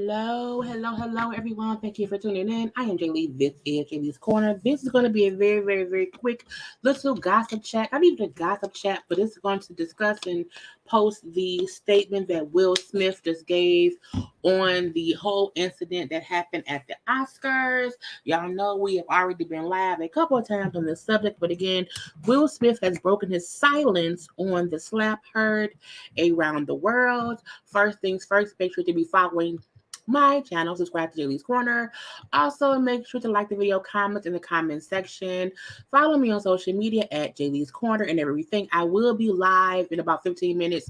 Hello, everyone. Thank you for tuning in. I am Jaylee. This is Jaylee's Corner. This is going to be a very quick little gossip chat. Not even a gossip chat, but it's going to discuss and post the statement that Will Smith just gave on the whole incident that happened at the Oscars. Y'all know we have already been live a couple of times on this subject, but again, Will Smith has broken his silence on the slap heard around the world. First things first, make sure to be following my channel, subscribe to Jaylee's Corner. Also, make sure to like the video, comment in the comment section. Follow me on social media at Jaylee's Corner and everything. I will be live in about 15 minutes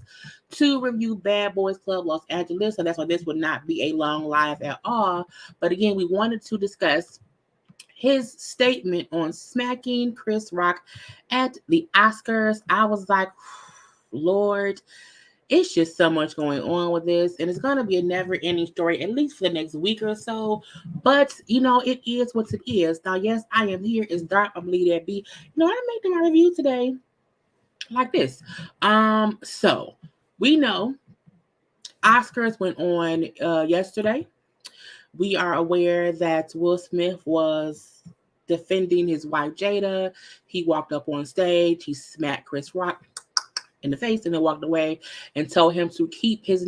to review Bad Boys Club Los Angeles. So that's why this would not be a long live at all. But again, we wanted to discuss his statement on smacking Chris Rock at the Oscars. I was like, Lord, it's just so much going on with this, and it's going to be a never-ending story, at least for the next week or so. But, it is what it is. Now, yes, I am here. It's dark. I'm Lee that be. I'm making my review today like this. So, we know Oscars went on yesterday. We are aware that Will Smith was defending his wife, Jada. He walked up on stage. He smacked Chris Rock in the face and then walked away and told him to keep his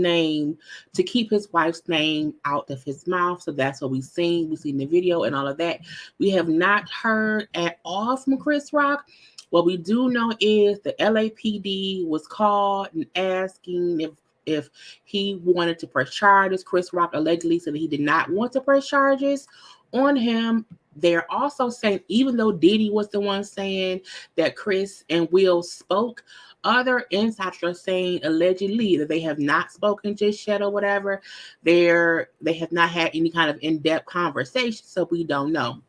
wife's name out of his mouth. So that's what we've seen the video and all of that. We have not heard at all from Chris Rock. What we do know is the LAPD was called and asking if he wanted to press charges. Chris Rock allegedly said that he did not want to press charges on him. They're also saying, even though Diddy was the one saying that Chris and Will spoke, other insiders are saying allegedly that they have not spoken just yet or whatever. They have not had any kind of in-depth conversation, so we don't know.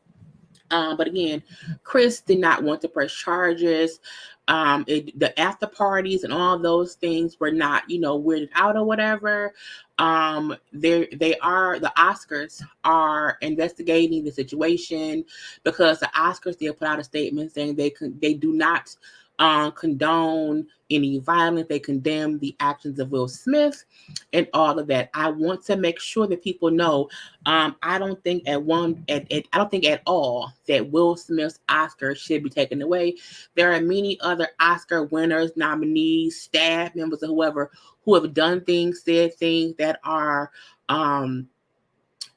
But again, Chris did not want to press charges. The after parties and all those things were not, weirded out or whatever. The Oscars are investigating the situation because the Oscars did put out a statement saying they do not condone any violence. They condemn the actions of Will Smith and all of that. I want to make sure that people know. I don't think at all that Will Smith's Oscar should be taken away. There are many other Oscar winners, nominees, staff members, or whoever who have done things, said things that are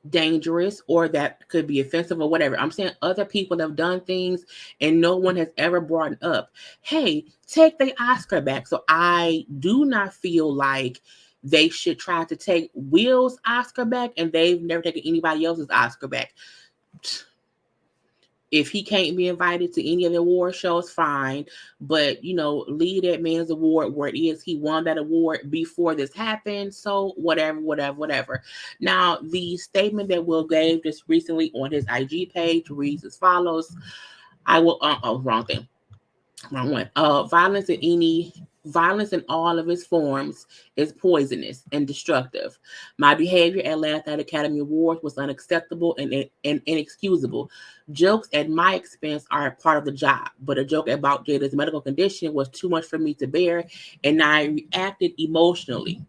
dangerous or that could be offensive or whatever. I'm saying other people have done things and no one has ever brought up, hey, take the Oscar back. So I do not feel like they should try to take Will's Oscar back, and they've never taken anybody else's Oscar back. If he can't be invited to any of the award shows, fine. But, leave that man's award where it is. He won that award before this happened. So whatever. Now, the statement that Will gave just recently on his IG page reads as follows. Wrong thing. Wrong one. Violence in all of its forms is poisonous and destructive. My behavior at last night Academy Awards was unacceptable and inexcusable. Jokes at my expense are a part of the job, but a joke about Jada's medical condition was too much for me to bear, and I reacted emotionally.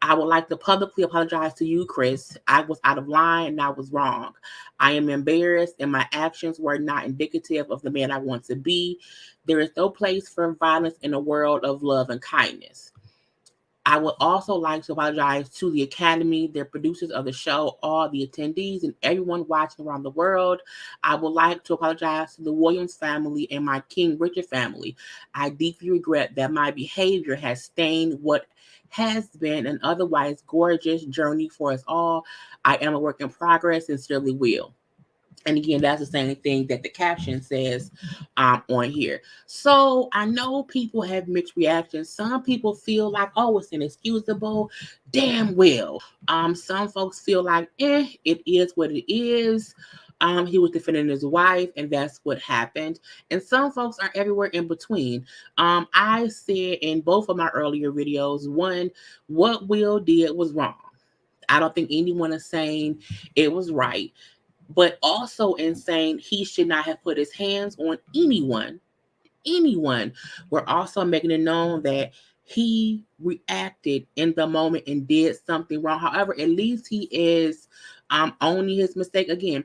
I would like to publicly apologize to you, Chris. I was out of line and I was wrong. I am embarrassed and my actions were not indicative of the man I want to be. There is no place for violence in a world of love and kindness. I would also like to apologize to the Academy, their producers of the show, all the attendees, and everyone watching around the world. I would like to apologize to the Williams family and my King Richard family. I deeply regret that my behavior has stained what has been an otherwise gorgeous journey for us all. I am a work in progress, sincerely, Will. And again, that's the same thing that the caption says on here. So I know people have mixed reactions. Some people feel like, oh, it's inexcusable. Damn well. Some folks feel like, it is what it is. He was defending his wife, and that's what happened. And some folks are everywhere in between. I said in both of my earlier videos, one, what Will did was wrong. I don't think anyone is saying it was right. But also in saying he should not have put his hands on anyone. We're also making it known that he reacted in the moment and did something wrong. However, at least he is owning his mistake. Again,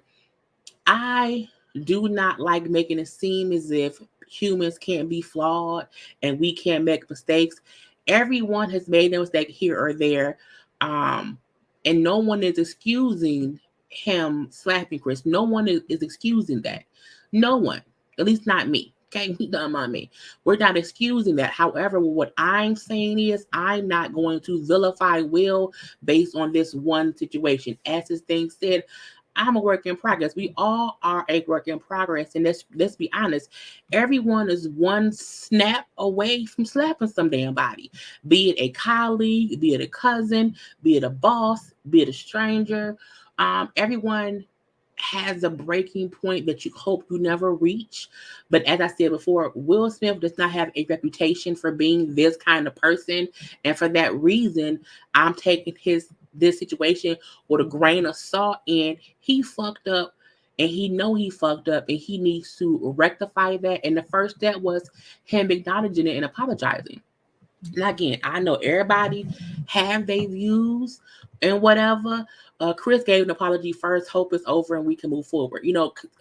I do not like making it seem as if humans can't be flawed and we can't make mistakes. Everyone has made a mistake here or there. Um, and no one is excusing him slapping Chris. No one is excusing that. No one. At least not me. Okay, he done on me. We're not excusing that. However, what I'm saying is I'm not going to vilify Will based on this one situation. As this thing said, I'm a work in progress. We all are a work in progress. And let's be honest, everyone is one snap away from slapping some damn body. Be it a colleague, be it a cousin, be it a boss, be it a stranger. Everyone has a breaking point that you hope you never reach. But as I said before, Will Smith does not have a reputation for being this kind of person. And for that reason, I'm taking this situation with a grain of salt, and he fucked up, and he fucked up, and he needs to rectify that. And the first step was him acknowledging it and apologizing. And again, I know everybody have their views and whatever. Chris gave an apology first. Hope it's over and we can move forward.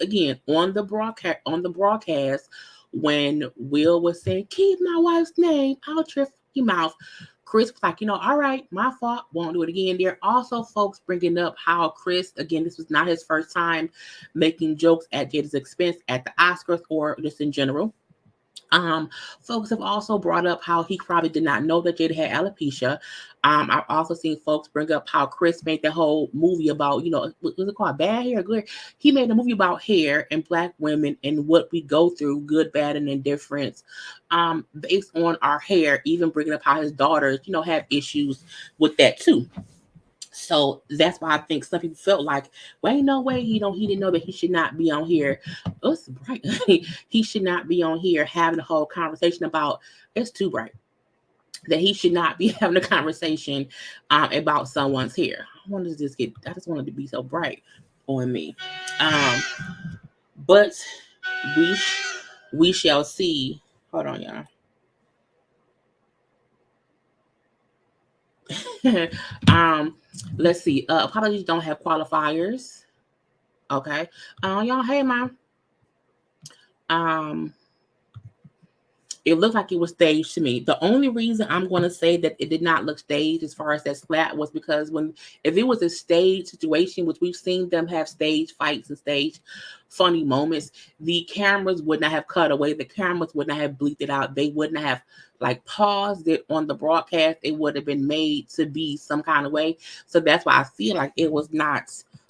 Again, on the broadcast, when Will was saying, "Keep my wife's name out your mouth," Chris was like, "All right, my fault. Won't do it again." There are also folks bringing up how Chris, again, this was not his first time making jokes at Jada's expense at the Oscars or just in general. Folks have also brought up how he probably did not know that Jada had alopecia. I've also seen folks bring up how Chris made the whole movie about, what was it called? Bad hair, good. He made a movie about hair and Black women and what we go through, good, bad, and indifference, based on our hair, even bringing up how his daughters, have issues with that too. So that's why I think some people felt like, well, ain't no way he didn't know that he should not be on here. It's bright. He should not be on here having a whole conversation about it's too bright. That he should not be having a conversation about someone's hair. I just wanted to be so bright on me. But we shall see. Hold on, y'all. Let's see. Apologies don't have qualifiers. Okay. Y'all, hey, mom. It looked like it was staged to me. The only reason I'm going to say that it did not look staged as far as that slap was because if it was a stage situation, which we've seen them have stage fights and stage funny moments, the cameras would not have cut away. The cameras would not have bleeped it out. They wouldn't have paused it on the broadcast. It would have been made to be some kind of way. So that's why I feel like it was not,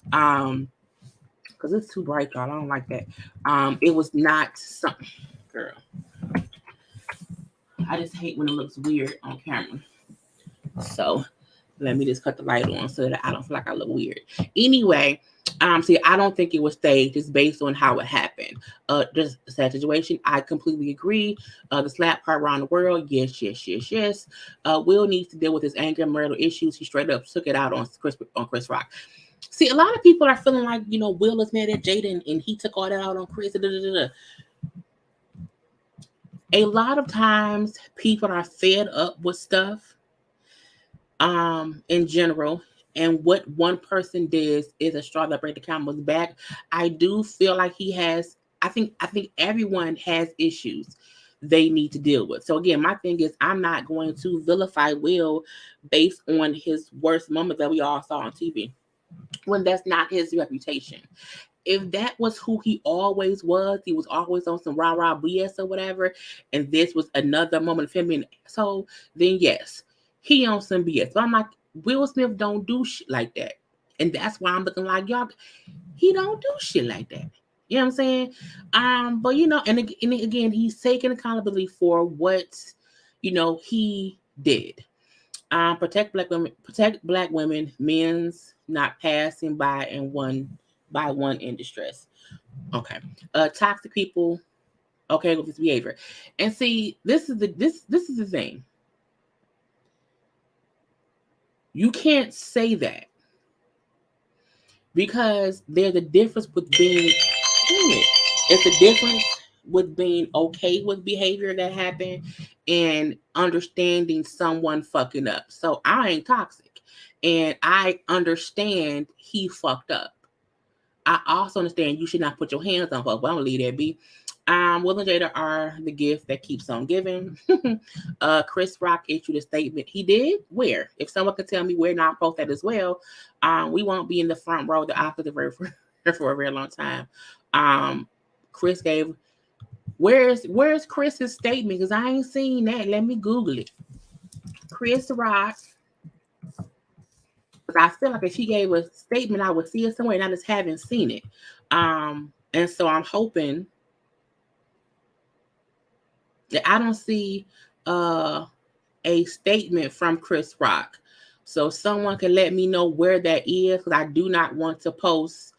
because it's too bright, y'all. I don't like that. It was not something, girl. I just hate when it looks weird on camera. So let me just cut the light on so that I don't feel like I look weird. Anyway, see, I don't think it was staged. It's based on how it happened. Just a sad situation. I completely agree. The slap part around the world, yes. Will needs to deal with his anger and marital issues. He straight up took it out on Chris Rock. See, a lot of people are feeling like, Will is mad at Jada and he took all that out on Chris. A lot of times people are fed up with stuff in general, and what one person does is a straw that breaks the camel's back. I do feel like I think everyone has issues they need to deal with. So again, my thing is I'm not going to vilify Will based on his worst moment that we all saw on TV when that's not his reputation. If that was who he was always on some rah-rah BS or whatever, and this was another moment of him being so, then yes, he on some BS. But I'm like, Will Smith don't do shit like that. And that's why I'm looking like, y'all, he don't do shit like that. You know what I'm saying? But and again, he's taking accountability for what, he did. Protect black women, men's not passing by one in distress. Okay. Toxic people, okay, with this behavior. And see, this is the thing. You can't say that because there's a difference with being it's a difference with being okay with behavior that happened and understanding someone fucking up. So I ain't toxic, and I understand he fucked up. I also understand you should not put your hands on folks, but I'm gonna leave that be. Will and Jada are the gift that keeps on giving. Chris Rock issued a statement. He did? Where? If someone could tell me where, not post that as well. We won't be in the front row, the opposite for a very long time. Chris gave. Where's Chris's statement? Because I ain't seen that. Let me Google it. Chris Rock. Because I feel like if he gave a statement, I would see it somewhere, and I just haven't seen it. And so I'm hoping that I don't see a statement from Chris Rock. So someone can let me know where that is, because I do not want to post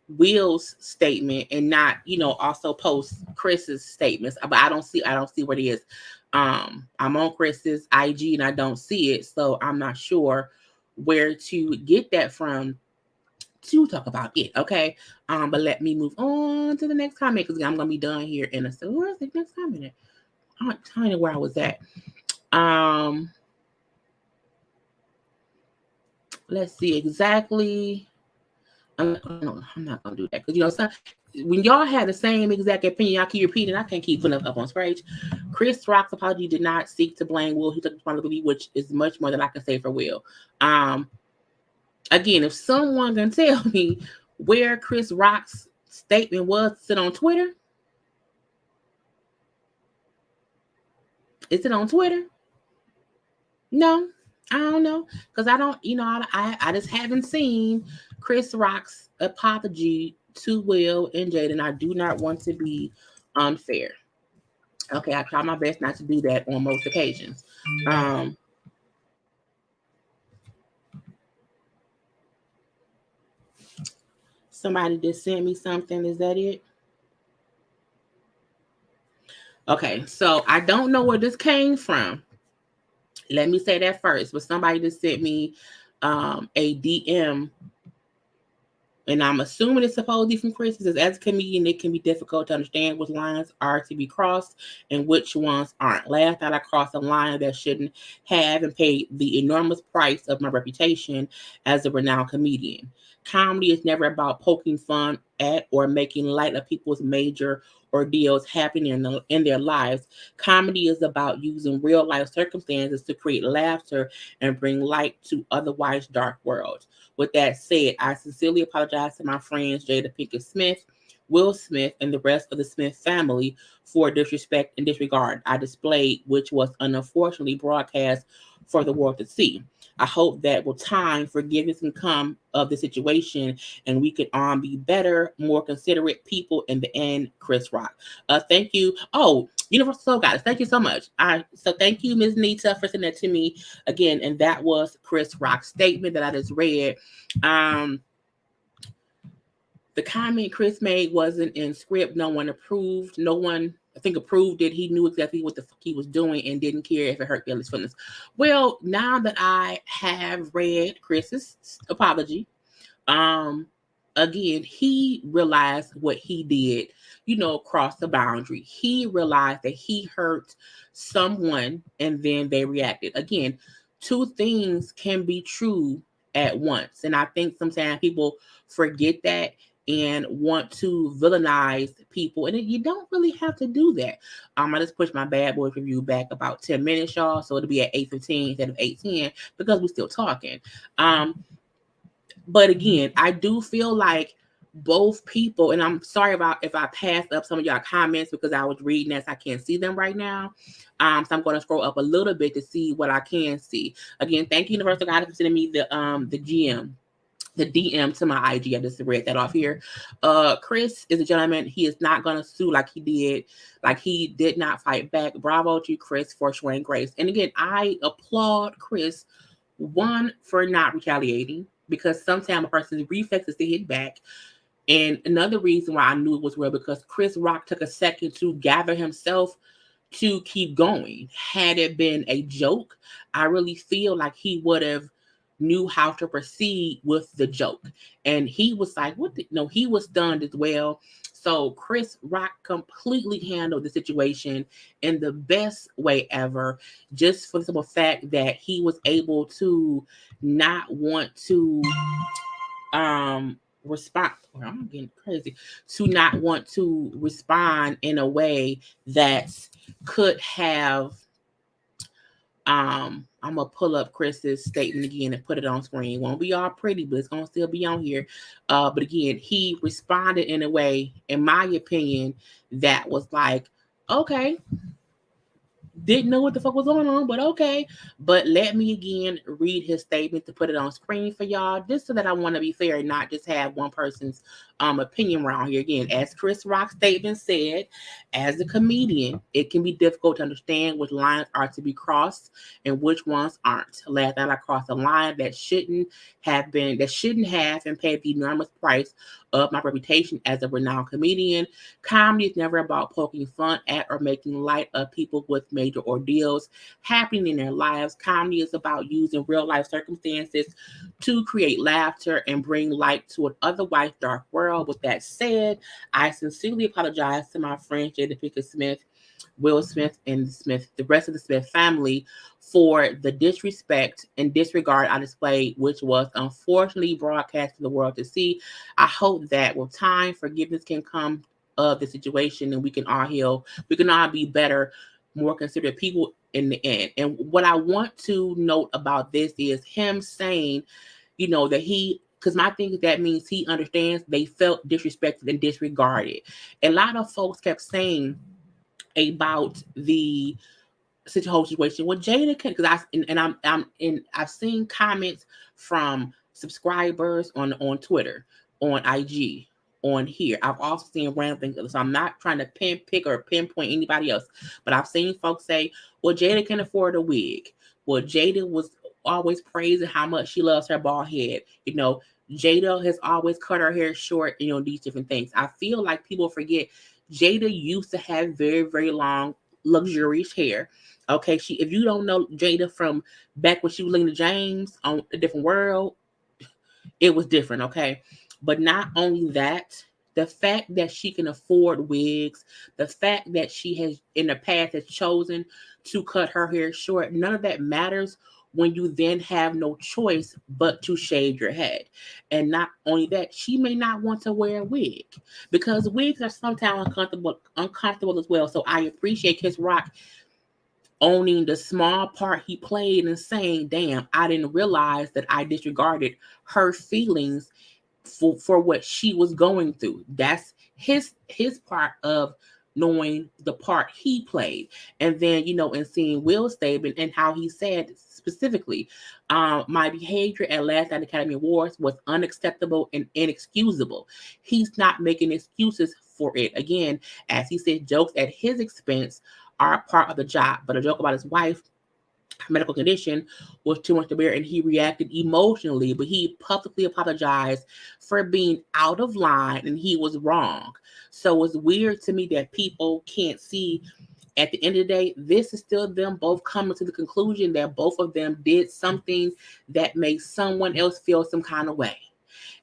Will's statement and not, also post Chris's statements. But I don't see what it is. I'm on Chris's IG and I don't see it, so I'm not sure where to get that from to talk about it. Okay. But let me move on to the next comment, because I'm gonna be done here in a second. Where's the next comment? I'm telling you where I was at. Let's see exactly. I'm not gonna do that, because when y'all have the same exact opinion, y'all keep repeating. I can't keep putting up on stage. Chris Rock's apology did not seek to blame Will. He took responsibility, which is much more than I can say for Will. Again, if someone can tell me where Chris Rock's statement was, is it on Twitter? Is it on Twitter? No, I don't know, because I don't, I just haven't seen Chris Rock's apology to Will and Jaden. I do not want to be unfair. Okay, I try my best not to do that on most occasions. Somebody just sent me something. Is that it? Okay, so I don't know where this came from. Let me say that first. But somebody just sent me a DM, and I'm assuming it's supposedly from Chris. It says, as a comedian, it can be difficult to understand which lines are to be crossed and which ones aren't. Last night, I crossed a line that shouldn't have and paid the enormous price of my reputation as a renowned comedian. Comedy is never about poking fun at or making light of people's major ordeals happening in their lives. Comedy is about using real life circumstances to create laughter and bring light to otherwise dark worlds. With that said, I sincerely apologize to my friends Jada Pinkett Smith, Will Smith, and the rest of the Smith family for disrespect and disregard I displayed, which was unfortunately broadcast for the world to see. I hope that with time, forgiveness can come of the situation and we can be better, more considerate people in the end. Chris Rock. Thank you. Oh, Universal Soul Goddess, thank you so much. So thank you, Ms. Nita, for sending that to me again. And that was Chris Rock's statement that I just read. The comment Chris made wasn't in script. No one approved. No one, I think, approved it. He knew exactly what the fuck he was doing and didn't care if it hurt Billy's feelings. Well, now that I have read Chris's apology, again, he realized what he did, crossed the boundary. He realized that he hurt someone and then they reacted. Again, two things can be true at once. And I think sometimes people forget that and want to villainize people. And you don't really have to do that. I just pushed my Bad Boys review back about 10 minutes, y'all. So it'll be at 8:15 instead of 8:10 because we're still talking. But again, I do feel like both people, and I'm sorry about if I passed up some of y'all comments because I was reading as I can't see them right now. So I'm going to scroll up a little bit to see what I can see. Again, thank you, Universal Goddess, for sending me the DM to my IG. I just read that off here. Chris is a gentleman. He is not going to sue like he did not fight back. Bravo to Chris for showing grace. And again, I applaud Chris, one, for not retaliating, because sometimes a person's reflex is to hit back. And another reason why I knew it was real, because Chris Rock took a second to gather himself to keep going. Had it been a joke, I really feel like he would have knew how to proceed with the joke. And he was like, he was stunned as well. So Chris Rock completely handled the situation in the best way ever, just for the simple fact that he was able to not want to respond. Well, I'm getting crazy. To not want to respond in a way that could have I'm gonna pull up Chris's statement again and put it on screen. It won't be all pretty, but it's gonna still be on here. But again, he responded in a way, in my opinion, that was like, okay, didn't know what the fuck was going on, but okay. But let me again read his statement to put it on screen for y'all, just so that I want to be fair and not just have one person's opinion around here. Again, as Chris Rock's statement said, as a comedian, it can be difficult to understand which lines are to be crossed and which ones aren't. Last night I crossed a line that shouldn't have and paid the enormous price of my reputation as a renowned comedian. Comedy is never about poking fun at or making light of people with major ordeals happening in their lives. Comedy is about using real life circumstances to create laughter and bring light to an otherwise dark world. With that said, I sincerely apologize to my friend Jada Pinkett Smith, Will Smith, and the rest of the Smith family for the disrespect and disregard I displayed, which was unfortunately broadcast to the world to see. I hope that with time, forgiveness can come of the situation and we can all heal. We can all be better, more considerate people in the end. And what I want to note about this is him saying, that because my thing is that means he understands they felt disrespected and disregarded. A lot of folks kept saying about the whole situation with Jada, because I've seen comments from subscribers on Twitter, on IG, on here. I've also seen random things. So I'm not trying to pick or pinpoint anybody else, but I've seen folks say, "Well, Jada can afford a wig." Well, Jada was always praising how much she loves her bald head. Jada has always cut her hair short. These different things. I feel like people forget Jada used to have very, very long, luxurious hair. Okay, if you don't know Jada from back when she was Lena James on A Different World, it was different, okay? But not only that, the fact that she can afford wigs, the fact that she has in the past has chosen to cut her hair short, none of that matters when you then have no choice but to shave your head. And not only that, she may not want to wear a wig because wigs are sometimes uncomfortable as well. So I appreciate Chris Rock owning the small part he played and saying, damn, I didn't realize that I disregarded her feelings for what she was going through. That's his part of knowing the part he played. And then, and seeing Will's statement and how he said specifically, my behavior at last night Academy Awards was unacceptable and inexcusable. He's not making excuses for it. Again, as he said, jokes at his expense are part of the job, but a joke about his wife medical condition was too much to bear, and he reacted emotionally, but he publicly apologized for being out of line and he was wrong. So it's weird to me that people can't see at the end of the day, this is still them both coming to the conclusion that both of them did something that made someone else feel some kind of way.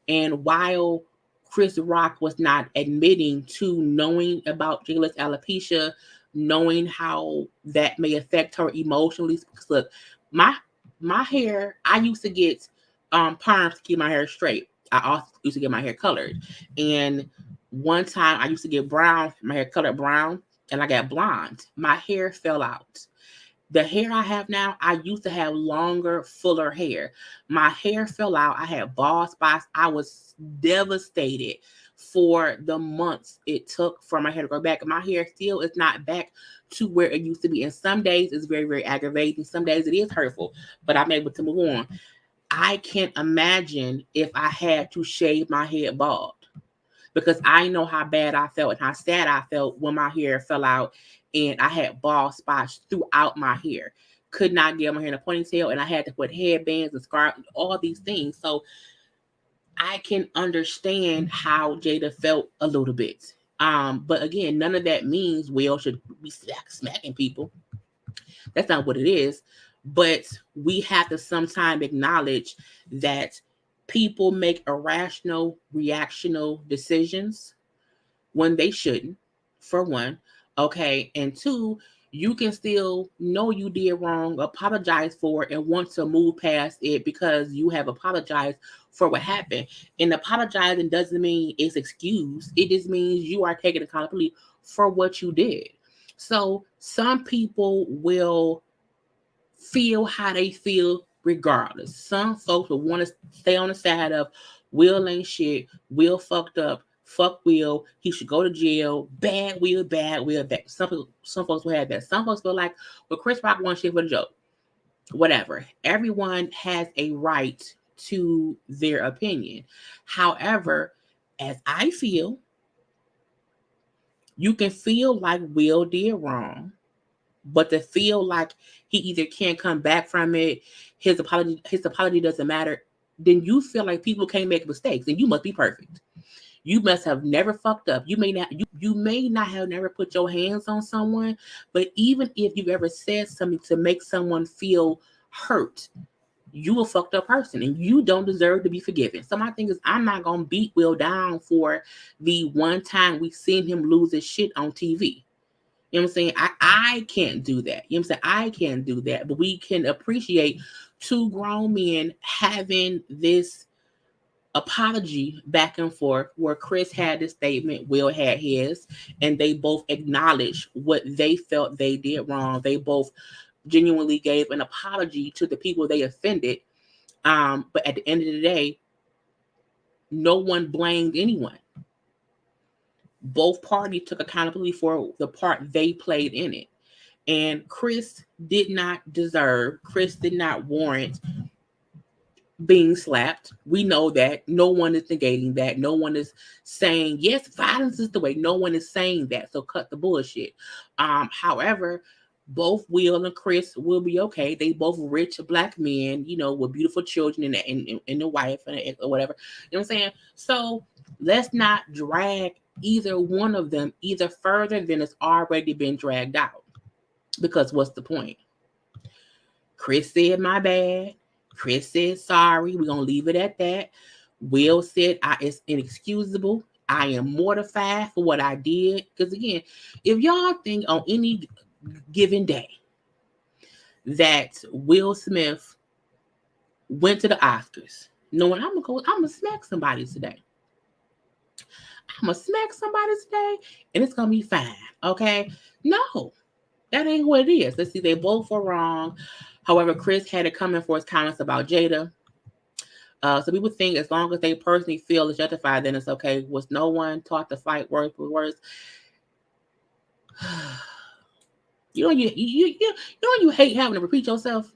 And while Chris Rock was not admitting to knowing about Jayla's alopecia, knowing how that may affect her emotionally. Because look, my hair, I used to get perms to keep my hair straight. I also used to get my hair colored. And one time I used to get my hair colored brown, and I got blonde. My hair fell out. The hair I have now, I used to have longer, fuller hair. My hair fell out. I had bald spots. I was devastated for the months it took for my hair to grow back. My hair still is not back to where it used to be. And some days it's very, very aggravating. Some days it is hurtful, but I'm able to move on. I can't imagine if I had to shave my head bald, because I know how bad I felt and how sad I felt when my hair fell out and I had bald spots throughout my hair. Could not get my hair in a ponytail, and I had to put headbands and scarves, all these things. So I can understand how Jada felt a little bit. But again, none of that means Will should be smacking people. That's not what it is. But we have to sometimes acknowledge that people make irrational, reactional decisions when they shouldn't, for one. Okay. And two, you can still know you did wrong, apologize for it, and want to move past it because you have apologized for what happened. And apologizing doesn't mean it's excused. It just means you are taking accountability for what you did. So some people will feel how they feel regardless. Some folks will want to stay on the side of Will ain't shit, Will fucked up, fuck Will, he should go to jail, bad Will, bad Will, bad. Some folks will have that. Some folks feel like, well, Chris Rock won shit for the joke. Whatever. Everyone has a right to their opinion. However, as I feel, you can feel like Will did wrong, but to feel like he either can't come back from it, his apology doesn't matter, then you feel like people can't make mistakes and you must be perfect. You must have never fucked up. You may not have never put your hands on someone, but even if you've ever said something to make someone feel hurt, you a fucked up person and you don't deserve to be forgiven. So my thing is, I'm not gonna beat Will down for the one time we seen him lose his shit on TV. You know what I'm saying? I can't do that. You know what I'm saying? I can't do that. But we can appreciate two grown men having this apology back and forth where Chris had his statement, Will had his, and they both acknowledged what they felt they did wrong. They both genuinely gave an apology to the people they offended. But at the end of the day, no one blamed anyone. Both parties took accountability for the part they played in it. And Chris did not warrant being slapped. We know that. No one is negating that. No one is saying, yes, violence is the way. No one is saying that. So cut the bullshit. However, both Will and Chris will be okay. They both rich black men, with beautiful children and a wife or whatever. You know what I'm saying? So let's not drag either one of them either further than it's already been dragged out. Because what's the point? Chris said, my bad. Chris said, sorry. We're going to leave it at that. Will said, it's inexcusable. I am mortified for what I did. Because again, if y'all think on any given day that Will Smith went to the Oscars knowing I'm gonna smack somebody today. I'm gonna smack somebody today and it's gonna be fine. Okay? No, that ain't what it is. Let's see, they both were wrong. However, Chris had it coming for his comments about Jada. So people think as long as they personally feel it's justified, then it's okay. Was no one taught to fight words with words? You hate having to repeat yourself.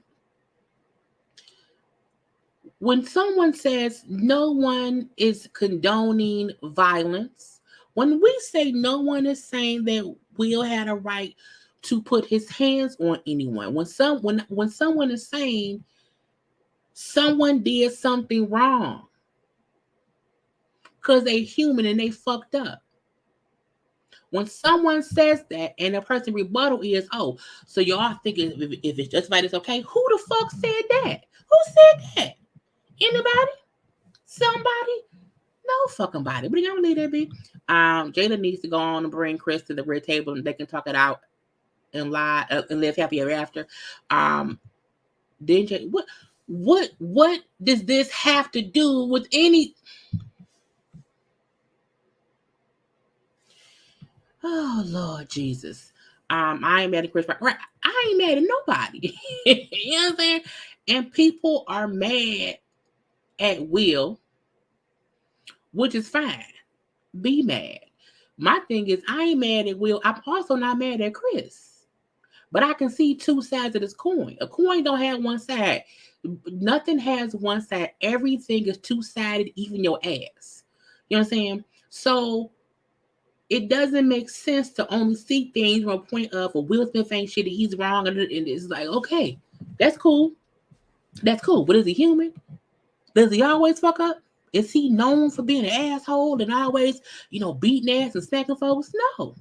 When someone says no one is condoning violence, when we say no one is saying that Will had a right to put his hands on anyone, when someone is saying someone did something wrong because they're human and they fucked up. When someone says that and a person rebuttal is, oh, so y'all think if it's justified, it's okay. Who the fuck said that? Who said that? Anybody? Somebody? No fucking body. But I'm gonna leave that be. Jayla needs to go on and bring Chris to the red table and they can talk it out and lie and live happy ever after. Then what does this have to do with any? Oh Lord Jesus. I ain't mad at Chris Rock. Right. I ain't mad at nobody. You know what I'm saying? And people are mad at Will, which is fine. Be mad. My thing is, I ain't mad at Will. I'm also not mad at Chris. But I can see two sides of this coin. A coin don't have one side. Nothing has one side. Everything is two-sided, even your ass. You know what I'm saying? So it doesn't make sense to only see things from a point of, well, Will Smith ain't shit, he's wrong, and it's like, okay, that's cool. That's cool. But is he human? Does he always fuck up? Is he known for being an asshole and always, beating ass and smacking folks? No.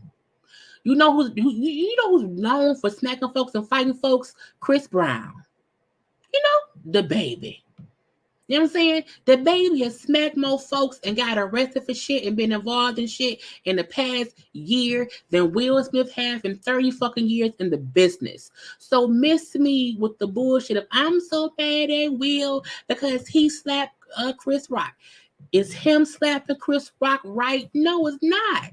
You know who's known for smacking folks and fighting folks? Chris Brown. The baby. You know what I'm saying? The baby has smacked more folks and got arrested for shit and been involved in shit in the past year than Will Smith has in 30 fucking years in the business. So miss me with the bullshit of I'm so mad at Will because he slapped Chris Rock. Is him slapping Chris Rock right? No, it's not.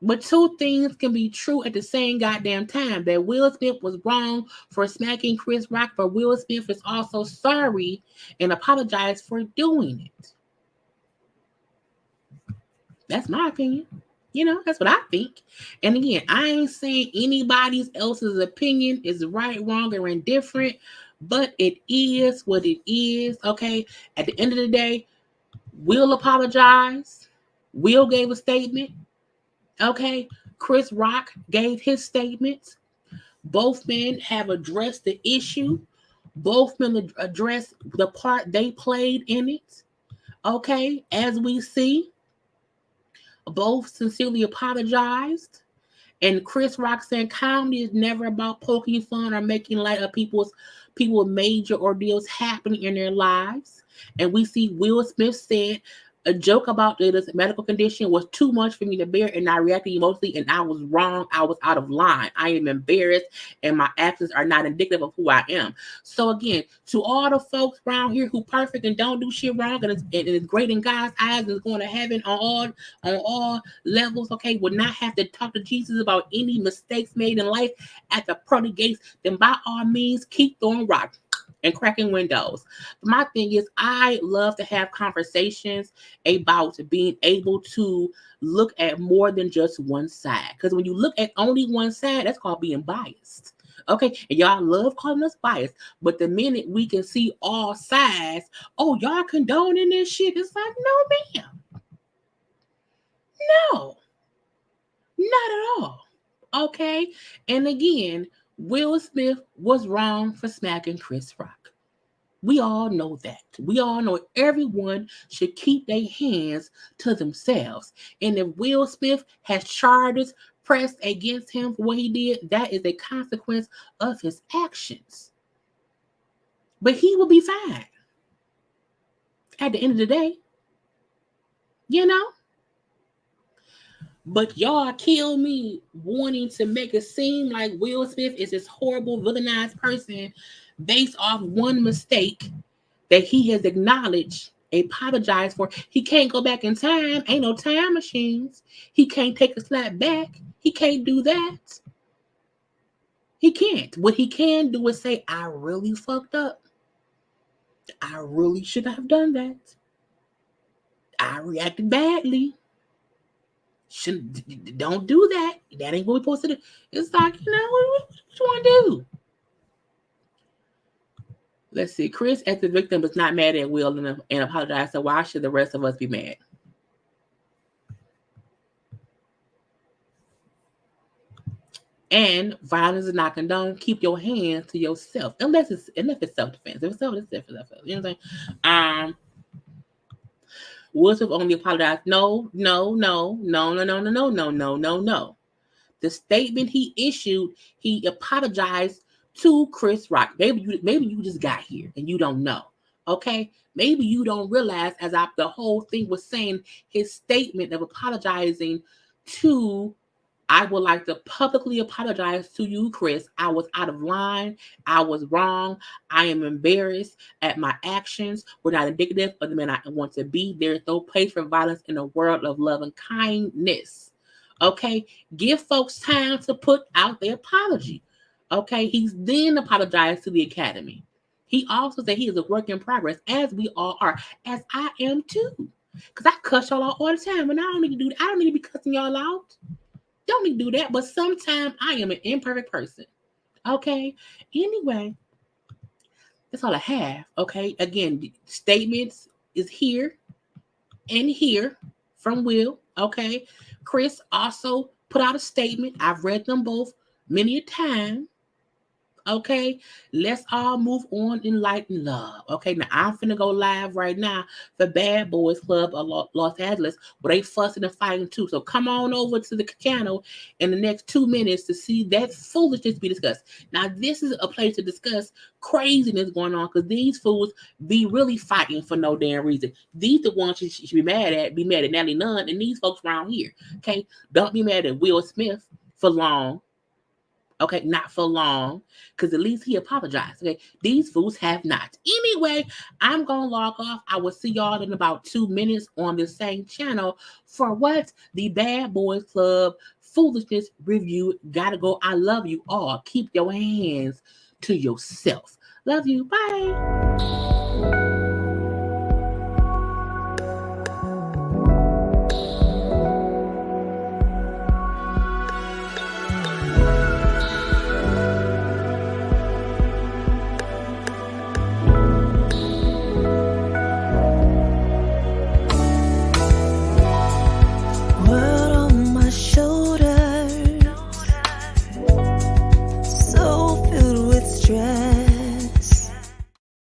But two things can be true at the same goddamn time. That Will Smith was wrong for smacking Chris Rock, but Will Smith is also sorry and apologized for doing it. That's my opinion. You know, that's what I think. And again, I ain't saying anybody else's opinion is right, wrong, or indifferent, but it is what it is, okay? At the end of the day, Will apologized. Will gave a statement, okay? Chris Rock gave his statements. Both men have addressed the issue. Both men addressed the part they played in it. Okay, as we see, both sincerely apologized. And Chris Rock said comedy is never about poking fun or making light of people's major ordeals happening in their lives. And we see Will Smith said a joke about this medical condition was too much for me to bear, and I reacted emotionally, and I was wrong. I was out of line. I am embarrassed, and my actions are not indicative of who I am. So again, to all the folks around here who perfect and don't do shit wrong, and is great in God's eyes, and is going to heaven on all levels, okay, will not have to talk to Jesus about any mistakes made in life at the pearly gates, then by all means, keep throwing rocks and cracking windows. But my thing is, I love to have conversations about being able to look at more than just one side. Because when you look at only one side, that's called being biased. Okay, and y'all love calling us biased, but the minute we can see all sides, oh, y'all condoning this shit. It's like, no, ma'am. No, not at all. Okay, and again, Will Smith was wrong for smacking Chris Rock. We all know that. We all know everyone should keep their hands to themselves. And if Will Smith has charges pressed against him for what he did, that is a consequence of his actions. But he will be fine at the end of the day. You know? But y'all kill me wanting to make it seem like Will Smith is this horrible, villainized person based off one mistake that he has acknowledged, apologized for. He can't go back in time. Ain't no time machines. He can't take a slap back. He can't do that. He can't. What he can do is say, I really fucked up. I really should have done that. I reacted badly. Don't do that. That ain't what we're supposed to do. It's like, you know, what you want to do? Let's see. Chris, as the victim, was not mad at Will and apologized. So why should the rest of us be mad? And violence is not condoned. Keep your hands to yourself, unless it's self-defense. If it's self-defense, you know what I'm saying? Will Smith only apologized. No. The statement he issued, he apologized to Chris Rock. Maybe you just got here and you don't know. Okay? Maybe you don't realize, as the whole thing was saying, his statement of apologizing to, I would like to publicly apologize to you, Chris. I was out of line. I was wrong. I am embarrassed at my actions. Were not indicative of the man I want to be. There is no place for violence in a world of love and kindness. Okay? Give folks time to put out their apology. Okay? He's then apologized to the Academy. He also said he is a work in progress, as we all are, as I am too. Because I cuss y'all out all the time, and I don't need to do that. I don't need to be cussing y'all out. Don't need to do that, but sometimes I am an imperfect person. Okay? Anyway, that's all I have. Okay? Again, statements is here and here from Will. Okay? Chris also put out a statement. I've read them both many a time. Okay, let's all move on in light and love. Okay, now I'm finna go live right now for Bad Boys Club of Los Angeles, where they fussing and fighting too. So come on over to the channel in the next 2 minutes to see that foolishness be discussed. Now this is a place to discuss craziness going on because these fools be really fighting for no damn reason. These the ones you should be mad at. Be mad at Natalie Nunn and these folks around here. Okay, don't be mad at Will Smith for long. Okay, not for long, because at least he apologized. Okay, these fools have not. Anyway, I'm gonna log off. I will see y'all in about 2 minutes on the same channel for what? The Bad Boys Club foolishness review. Gotta go. I love you all. Keep your hands to yourself. Love you. Bye.